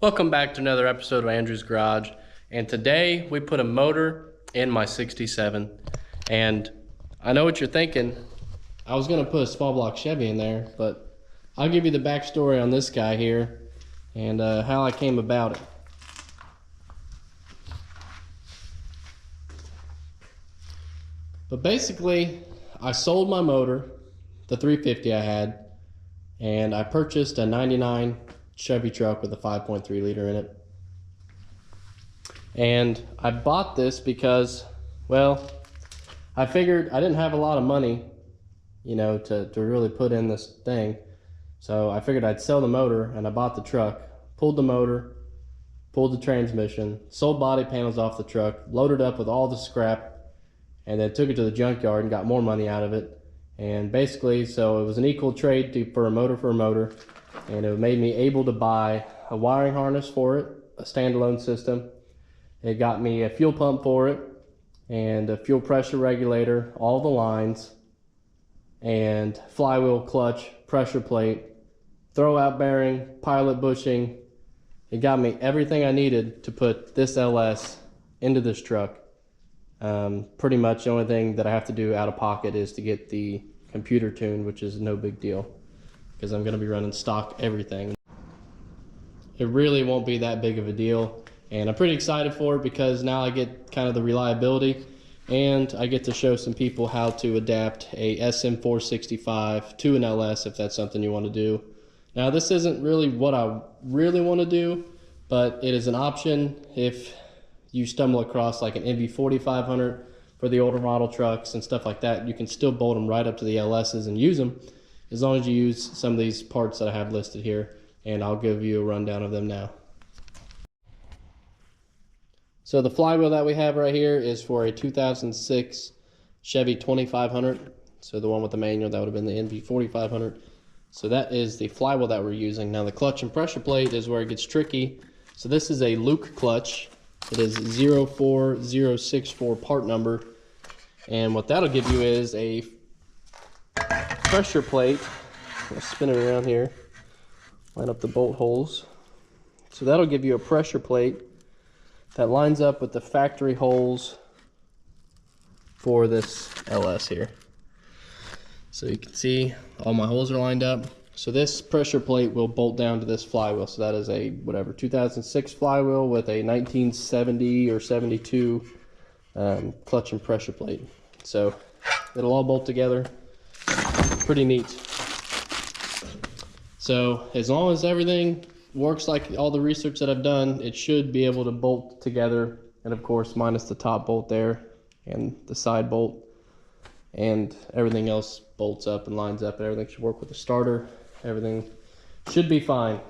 Welcome back to another episode of Andrew's Garage, and today we put a motor in my 67. And I know what you're thinking, I was going to put a small block Chevy in there, but I'll give you the backstory on this guy here and how I came about it. But basically, I sold my motor, the 350 I had, and I purchased a 99 Chevy truck with a 5.3 liter in it. And I bought this because, well, I figured I didn't have a lot of money, you know, to really put in this thing. So I figured I'd sell the motor, and I bought the truck, pulled the motor, pulled the transmission, sold body panels off the truck, loaded up with all the scrap, and then took it to the junkyard and got more money out of it. And basically, so it was an equal trade for a motor, and it made me able to buy a wiring harness for it, a standalone system. It got me a fuel pump for it, and a fuel pressure regulator, all the lines, and flywheel, clutch, pressure plate, throwout bearing, pilot bushing. It got me everything I needed to put this LS into this truck. Pretty much the only thing that I have to do out of pocket is to get the computer tuned, which is no big deal because I'm going to be running stock everything. It really won't be that big of a deal, and I'm pretty excited for it because now I get kind of the reliability, and I get to show some people how to adapt a SM465 to an LS if that's something you want to do. Now, this isn't really what I really want to do, but it is an option if you stumble across like an NV4500 for the older model trucks and stuff like that. You can still bolt them right up to the LSs and use them as long as you use some of these parts that I have listed here, and I'll give you a rundown of them now. So the flywheel that we have right here is for a 2006 Chevy 2500. So the one with the manual, that would have been the NV4500. So that is the flywheel that we're using. Now the clutch and pressure plate is where it gets tricky. So this is a Luke clutch. It is 04064 part number, and what that'll give you is a pressure plate. I'll spin it around here, line up the bolt holes. So that'll give you a pressure plate that lines up with the factory holes for this LS here. So you can see all my holes are lined up. So this pressure plate will bolt down to this flywheel. So that is a, whatever, 2006 flywheel with a 1970 or 72 clutch and pressure plate. So it'll all bolt together. Pretty neat. So as long as everything works like all the research that I've done, it should be able to bolt together. And of course, minus the top bolt there and the side bolt. And everything else bolts up and lines up, and everything should work with the starter. Everything should be fine.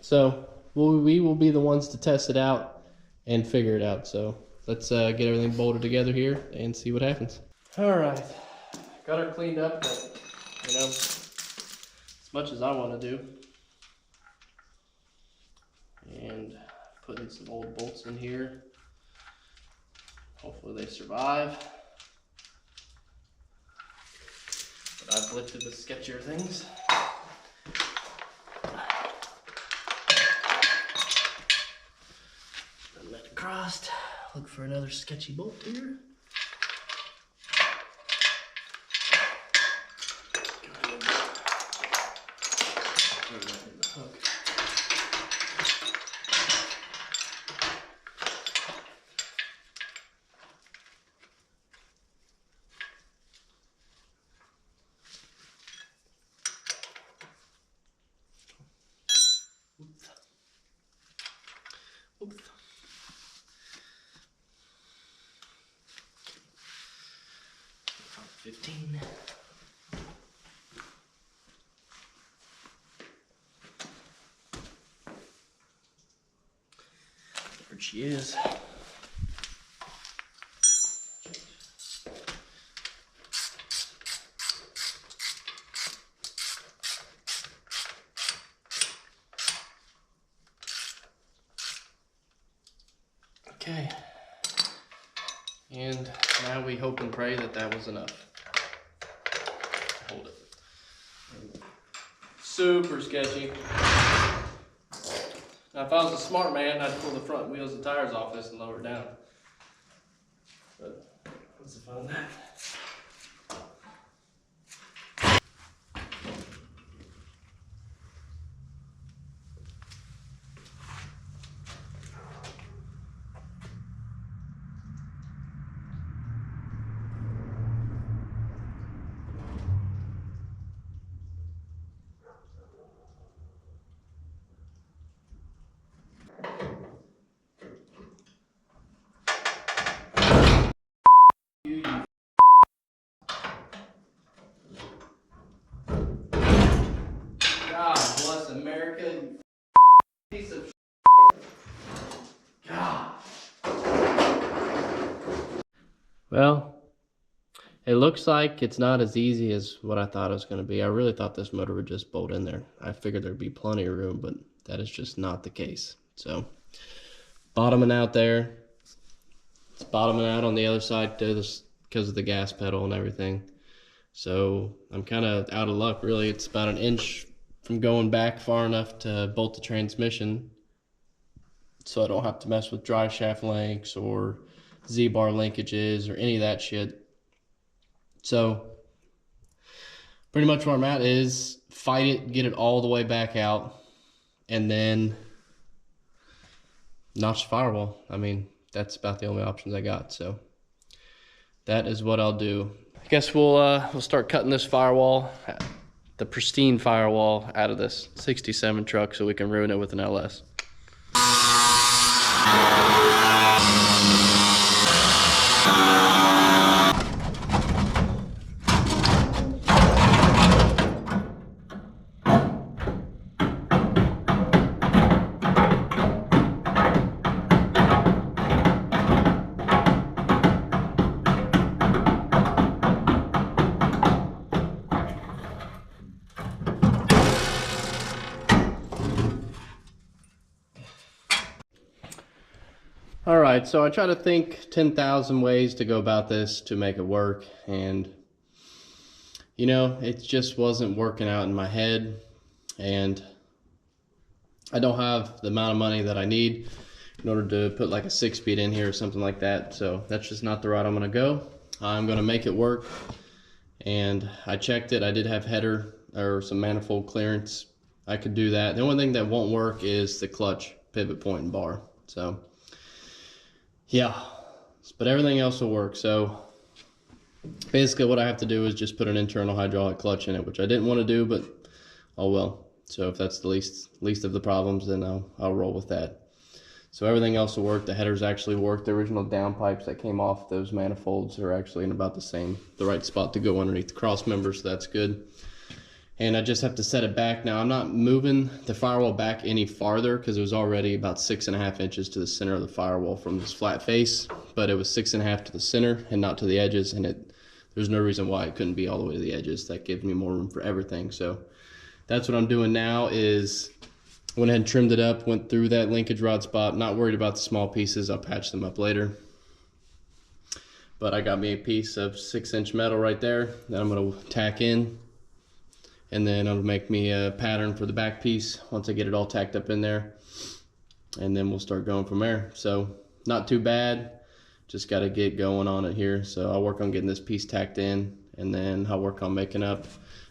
So we will be the ones to test it out and figure it out. So let's get everything bolted together here and see what happens. All right, got her cleaned up, but you know, as much as I want to do, and putting some old bolts in here. Hopefully they survive. But I've lifted the sketchier things. Run that across. Look for another sketchy bolt here. Oops. 15. There she is. Okay, and now we hope and pray that that was enough. Hold it. Super sketchy. Now, if I was a smart man, I'd pull the front wheels and tires off this and lower it down. But what's the fun of that? God bless America, you piece of God. Well, it looks like it's not as easy as what I thought it was going to be. I really thought this motor would just bolt in there. I figured there'd be plenty of room, but that is just not the case. So, bottoming out there. It's bottoming out on the other side too, because of the gas pedal and everything. So I'm kind of out of luck, really. It's about an inch from going back far enough to bolt the transmission, so I don't have to mess with drive shaft links or Z-bar linkages or any of that shit. So pretty much where I'm at is fight it, get it all the way back out, and then notch the firewall. I mean, that's about the only options I got. So that is what I'll do. I guess we'll start cutting this firewall, the pristine firewall, out of this 67 truck so we can ruin it with an LS. All right, so I try to think 10,000 ways to go about this to make it work, and you know, it just wasn't working out in my head, and I don't have the amount of money that I need in order to put like a 6-speed in here or something like that. So that's just not the route I'm gonna go. I'm gonna make it work, and I checked it. I did have header or some manifold clearance. I could do that. The only thing that won't work is the clutch pivot point and bar. So yeah, but everything else will work. So basically what I have to do is just put an internal hydraulic clutch in it, which I didn't want to do, but oh well. So if that's the least of the problems, then I'll roll with that. So everything else will work. The headers actually work. The original downpipes that came off those manifolds are actually in about the right spot to go underneath the cross members, so that's good. And I just have to set it back. Now I'm not moving the firewall back any farther because it was already about 6.5 inches to the center of the firewall from this flat face, but it was 6.5 to the center and not to the edges, and there's no reason why it couldn't be all the way to the edges. That gives me more room for everything. So that's what I'm doing now is went ahead and trimmed it up, went through that linkage rod spot, not worried about the small pieces. I'll patch them up later. But I got me a piece of 6-inch metal right there that I'm gonna tack in. And then it'll make me a pattern for the back piece once I get it all tacked up in there. And then we'll start going from there. So not too bad, just gotta get going on it here. So I'll work on getting this piece tacked in, and then I'll work on making up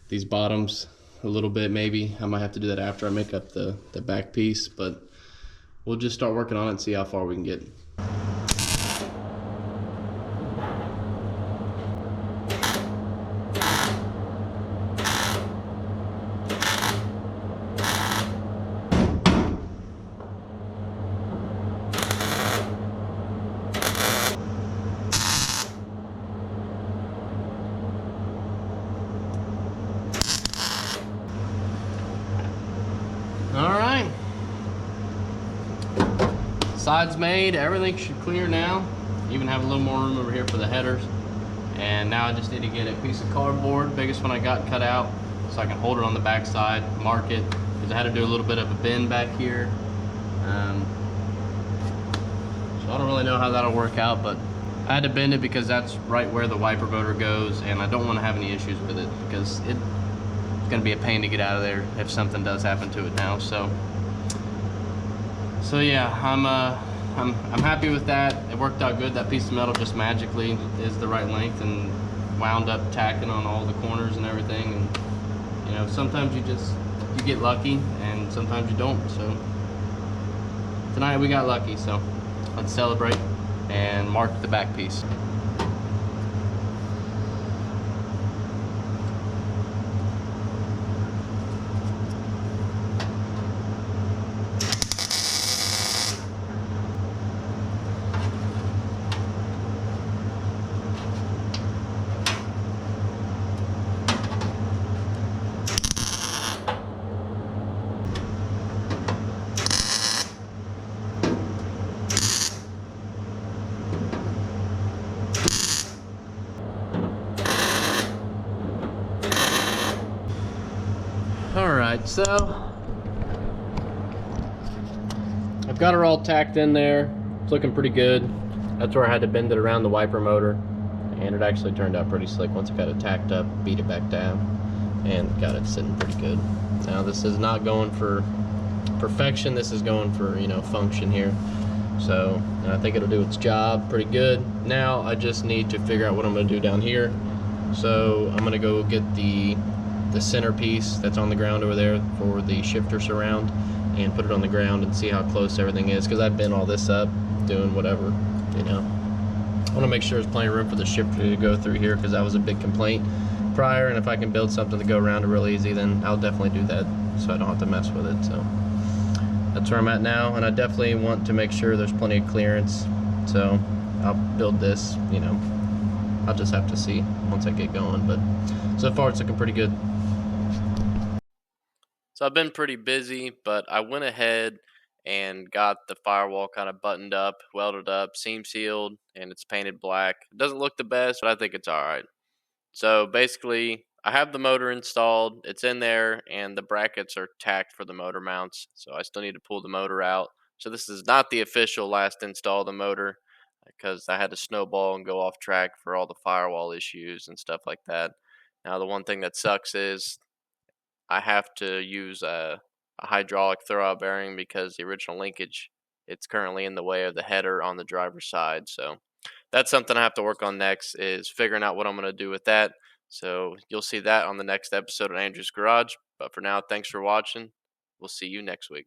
these bottoms a little bit maybe. I might have to do that after I make up the back piece, but we'll just start working on it and see how far we can get. All right, sides made, everything should clear now. Even have a little more room over here for the headers. And now I just need to get a piece of cardboard, biggest one I got, cut out so I can hold it on the back side, mark it, because I had to do a little bit of a bend back here. So I don't really know how that'll work out, but I had to bend it because that's right where the wiper motor goes, and I don't want to have any issues with it because it's going to be a pain to get out of there if something does happen to it now. So So yeah, I'm happy with that. It worked out good. That piece of metal just magically is the right length and wound up tacking on all the corners and everything. And you know, sometimes you get lucky and sometimes you don't. So tonight we got lucky. So let's celebrate and mark the back piece. Alright, so I've got her all tacked in there. It's looking pretty good. That's where I had to bend it around the wiper motor, and it actually turned out pretty slick once I got it tacked up, beat it back down, and got it sitting pretty good. Now this is not going for perfection, this is going for, you know, function here. So I think it'll do its job pretty good. Now I just need to figure out what I'm going to do down here. So I'm going to go get the centerpiece that's on the ground over there for the shifter surround and put it on the ground and see how close everything is, because I've bent all this up doing whatever, you know. I want to make sure there's plenty of room for the shifter to go through here, because that was a big complaint prior, and if I can build something to go around it real easy, then I'll definitely do that so I don't have to mess with it. So that's where I'm at now, and I definitely want to make sure there's plenty of clearance, so I'll build this, you know. I'll just have to see once I get going, but so far it's looking pretty good. So I've been pretty busy, but I went ahead and got the firewall kind of buttoned up, welded up, seam sealed, and it's painted black. It doesn't look the best, but I think it's alright. So basically, I have the motor installed, it's in there, and the brackets are tacked for the motor mounts, so I still need to pull the motor out. So this is not the official last install of the motor, because I had to snowball and go off track for all the firewall issues and stuff like that. Now the one thing that sucks is I have to use a hydraulic throwout bearing, because the original linkage, it's currently in the way of the header on the driver's side. So that's something I have to work on next, is figuring out what I'm going to do with that. So you'll see that on the next episode of Andrew's Garage. But for now, thanks for watching. We'll see you next week.